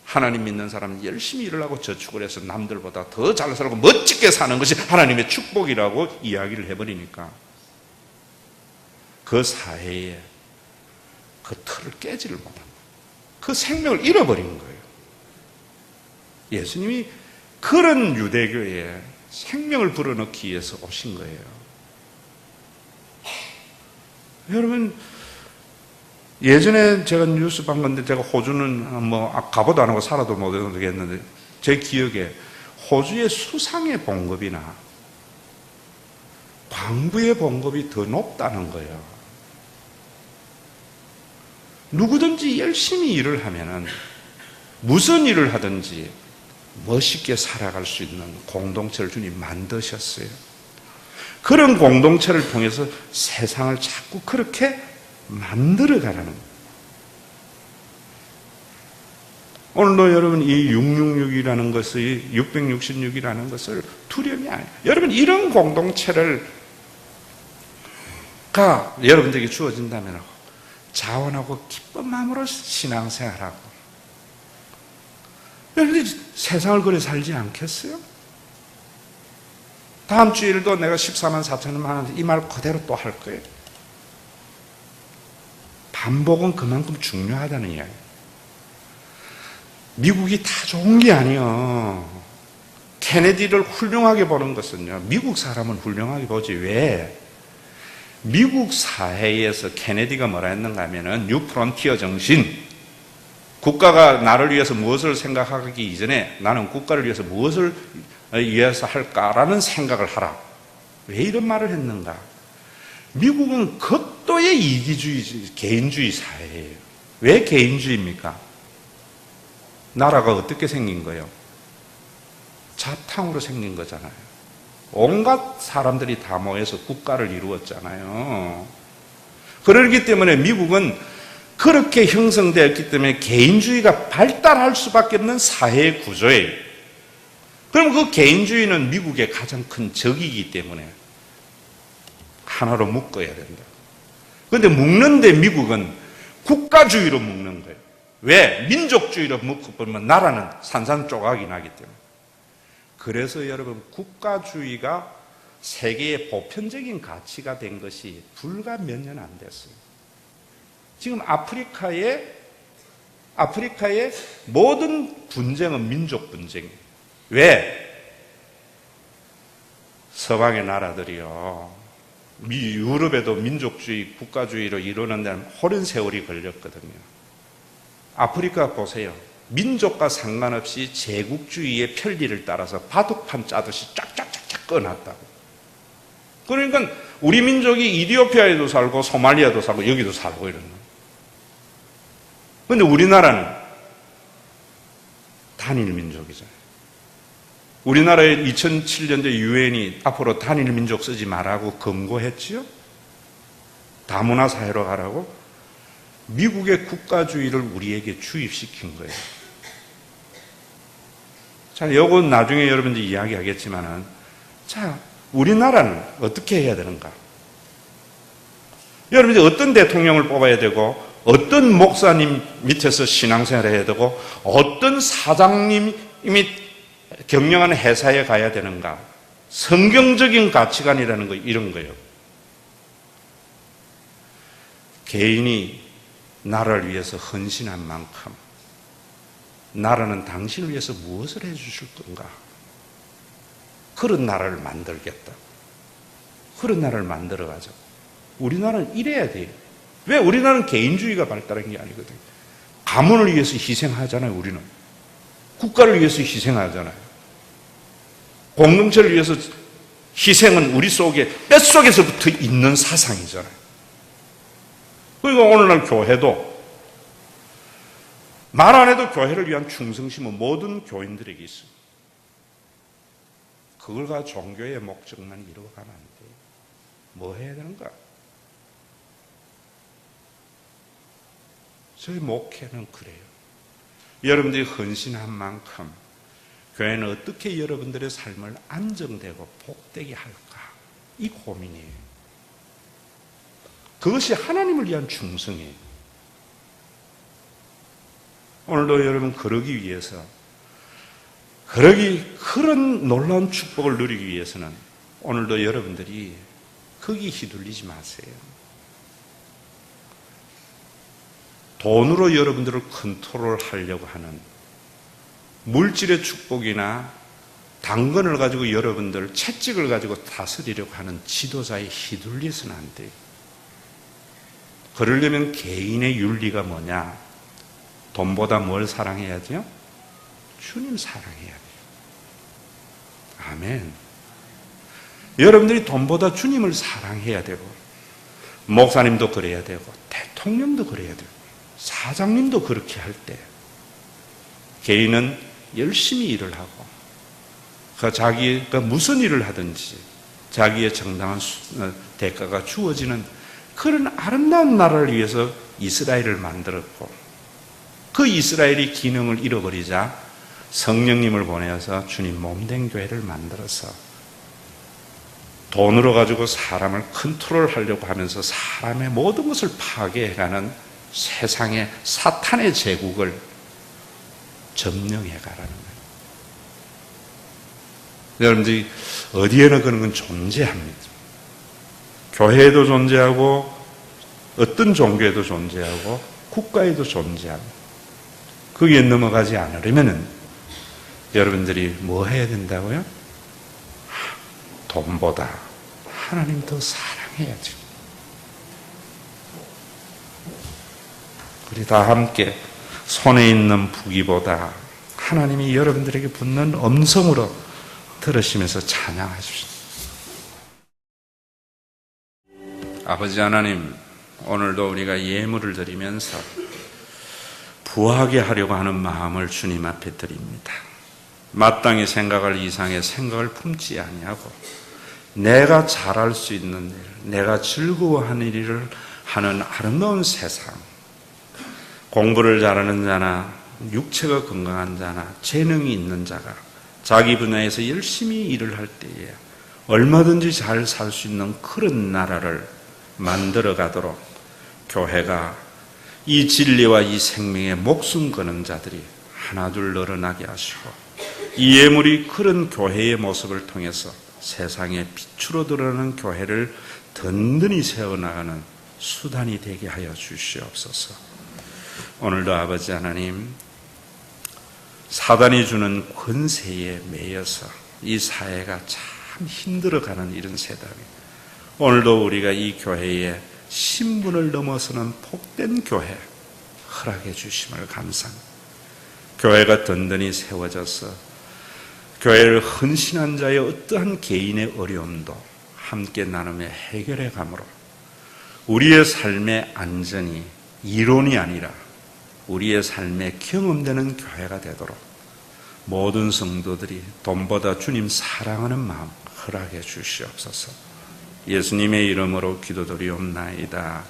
하나님 믿는 사람은 열심히 일을 하고 저축을 해서 남들보다 더 잘 살고 멋지게 사는 것이 하나님의 축복이라고 이야기를 해버리니까 그 사회에 그 틀을 깨지를 못한 거예요. 그 생명을 잃어버린 거예요. 예수님이 그런 유대교에 생명을 불어넣기 위해서 오신 거예요. 여러분, 예전에 제가 뉴스 본 건데, 제가 호주는 가보도 안 하고 살아도 못 하겠는데, 제 기억에 호주의 수상의 봉급이나 광부의 봉급이 더 높다는 거예요. 누구든지 열심히 일을 하면은 무슨 일을 하든지 멋있게 살아갈 수 있는 공동체를 주님 만드셨어요. 그런 공동체를 통해서 세상을 자꾸 그렇게 만들어가라는 거예요. 오늘도 여러분 이 666이라는 것이 666이라는 것을 두려움이 아니에요. 여러분 이런 공동체를 여러분들에게 주어진다면 자원하고 기쁜 마음으로 신앙생활하고, 여러분들이 세상을 그래 살지 않겠어요? 다음 주일도 내가 14만 4천만 원 이 말 그대로 또 할 거예요. 반복은 그만큼 중요하다는 이야기예요. 미국이 다 좋은 게 아니에요. 케네디를 훌륭하게 보는 것은요, 미국 사람은 훌륭하게 보지. 왜? 미국 사회에서 케네디가 뭐라 했는가 하면은 뉴 프론티어 정신, 국가가 나를 위해서 무엇을 생각하기 이전에 나는 국가를 위해서 무엇을 위해서 할까라는 생각을 하라. 왜 이런 말을 했는가? 미국은 극도의 이기주의, 개인주의 사회예요. 왜 개인주의입니까? 나라가 어떻게 생긴 거예요? 자탕으로 생긴 거잖아요. 온갖 사람들이 다 모여서 국가를 이루었잖아요. 그렇기 때문에 미국은 그렇게 형성되었기 때문에 개인주의가 발달할 수밖에 없는 사회 구조예요. 그럼 그 개인주의는 미국의 가장 큰 적이기 때문에 하나로 묶어야 된다. 그런데 묶는데 미국은 국가주의로 묶는 거예요. 왜? 민족주의로 묶어버리면 나라는 산산조각이 나기 때문에. 그래서 여러분 국가주의가 세계의 보편적인 가치가 된 것이 불과 몇 년 안 됐어요. 지금 아프리카의 모든 분쟁은 민족 분쟁이에요. 왜? 서방의 나라들이요, 유럽에도 민족주의, 국가주의로 이루는 데는 오랜 세월이 걸렸거든요. 아프리카 보세요. 민족과 상관없이 제국주의의 편리를 따라서 바둑판 짜듯이 쫙쫙쫙쫙 꺼놨다고. 그러니까 우리 민족이 이디오피아에도 살고 소말리아도 살고 여기도 살고 이러는 거예요. 그런데 우리나라는 단일 민족이잖아요. 우리나라의 2007년도에 유엔이 앞으로 단일 민족 쓰지 말라고 권고했지요. 다문화 사회로 가라고. 미국의 국가주의를 우리에게 주입시킨 거예요. 자, 이건 나중에 여러분들이 이야기하겠지만은, 자, 우리나라는 어떻게 해야 되는가? 여러분들이 어떤 대통령을 뽑아야 되고, 어떤 목사님 밑에서 신앙생활을 해야 되고, 어떤 사장님이 경영하는 회사에 가야 되는가? 성경적인 가치관이라는 거, 이런 거예요. 개인이 나라를 위해서 헌신한 만큼 나라는 당신을 위해서 무엇을 해주실 건가? 그런 나라를 만들겠다. 그런 나라를 만들어가자고. 우리나라는 이래야 돼요. 왜? 우리나라는 개인주의가 발달한 게 아니거든요. 가문을 위해서 희생하잖아요. 우리는 국가를 위해서 희생하잖아요. 공동체를 위해서 희생은 우리 속에 뼛속에서부터 있는 사상이잖아요. 그러니까 오늘날 교회도 말 안 해도 교회를 위한 충성심은 모든 교인들에게 있습니다. 그걸 가지고 종교의 목적만 이루어가면 안 돼요. 뭐 해야 되는가? 저희 목회는 그래요. 여러분들이 헌신한 만큼 교회는 어떻게 여러분들의 삶을 안정되고 복되게 할까? 이 고민이에요. 그것이 하나님을 위한 충성이에요. 오늘도 여러분 그러기 위해서, 그런 놀라운 축복을 누리기 위해서는 오늘도 여러분들이 거기 휘둘리지 마세요. 돈으로 여러분들을 컨트롤하려고 하는 물질의 축복이나 당근을 가지고 여러분들 채찍을 가지고 다스리려고 하는 지도자에 휘둘려서는 안 돼요. 그러려면 개인의 윤리가 뭐냐? 돈보다 뭘 사랑해야죠? 주님 사랑해야 돼요. 아멘. 여러분들이 돈보다 주님을 사랑해야 되고, 목사님도 그래야 되고, 대통령도 그래야 되고, 사장님도 그렇게 할 때, 개인은 열심히 일을 하고, 자기가 무슨 일을 하든지 자기의 정당한 대가가 주어지는 그런 아름다운 나라를 위해서 이스라엘을 만들었고, 그 이스라엘이 기능을 잃어버리자 성령님을 보내서 주님 몸된 교회를 만들어서 돈으로 가지고 사람을 컨트롤하려고 하면서 사람의 모든 것을 파괴해가는 세상의 사탄의 제국을 점령해 가라는 거예요. 여러분들이 어디에나 그런 건 존재합니다. 교회에도 존재하고, 어떤 종교에도 존재하고, 국가에도 존재하고, 거기에 넘어가지 않으려면 여러분들이 뭐 해야 된다고요? 돈보다 하나님 더 사랑해야지. 우리 다 함께 손에 있는 부귀보다 하나님이 여러분들에게 붙는 음성으로 들으시면서 찬양하십시오. 아버지 하나님, 오늘도 우리가 예물을 드리면서 부하게 하려고 하는 마음을 주님 앞에 드립니다. 마땅히 생각할 이상의 생각을 품지 아니하고 내가 잘할 수 있는 일, 내가 즐거워하는 일을 하는 아름다운 세상, 공부를 잘하는 자나 육체가 건강한 자나 재능이 있는 자가 자기 분야에서 열심히 일을 할 때에 얼마든지 잘 살 수 있는 그런 나라를 만들어 가도록 교회가 이 진리와 이 생명에 목숨 거는 자들이 하나둘 늘어나게 하시고, 이 예물이 그런 교회의 모습을 통해서 세상의 빛으로 드러나는 교회를 든든히 세워나가는 수단이 되게 하여 주시옵소서. 오늘도 아버지 하나님, 사단이 주는 권세에 매여서 이 사회가 참 힘들어가는 이런 세상에 오늘도 우리가 이 교회에 신분을 넘어서는 복된 교회 허락해 주심을 감사합니다. 교회가 든든히 세워져서 교회를 헌신한 자의 어떠한 개인의 어려움도 함께 나누며 해결해 가므로 우리의 삶의 안전이 이론이 아니라 우리의 삶에 경험되는 교회가 되도록 모든 성도들이 돈보다 주님 사랑하는 마음 허락해 주시옵소서. 예수님의 이름으로 기도드리옵나이다.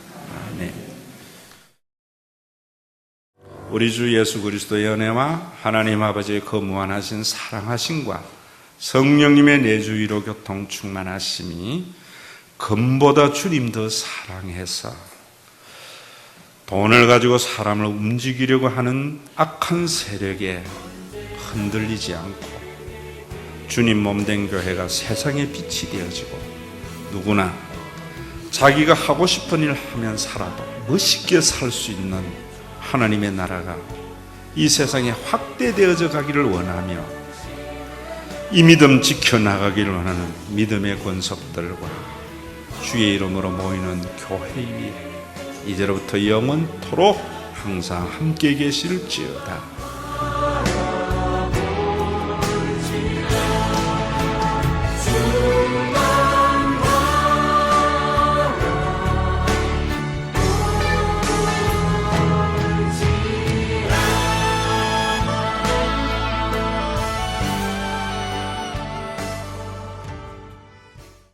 아멘. 우리 주 예수 그리스도의 은혜와 하나님 아버지의 그 무한하신 사랑하심과 성령님의 내주 위로 교통 충만하심이 금보다 주님 더 사랑해서 돈을 가지고 사람을 움직이려고 하는 악한 세력에 흔들리지 않고 주님 몸된 교회가 세상의 빛이 되어지고 누구나 자기가 하고 싶은 일 하면 살아도 멋있게 살 수 있는 하나님의 나라가 이 세상에 확대되어져 가기를 원하며 이 믿음 지켜나가기를 원하는 믿음의 권속들과 주의 이름으로 모이는 교회 위에 이제로부터 영원토록 항상 함께 계실지어다.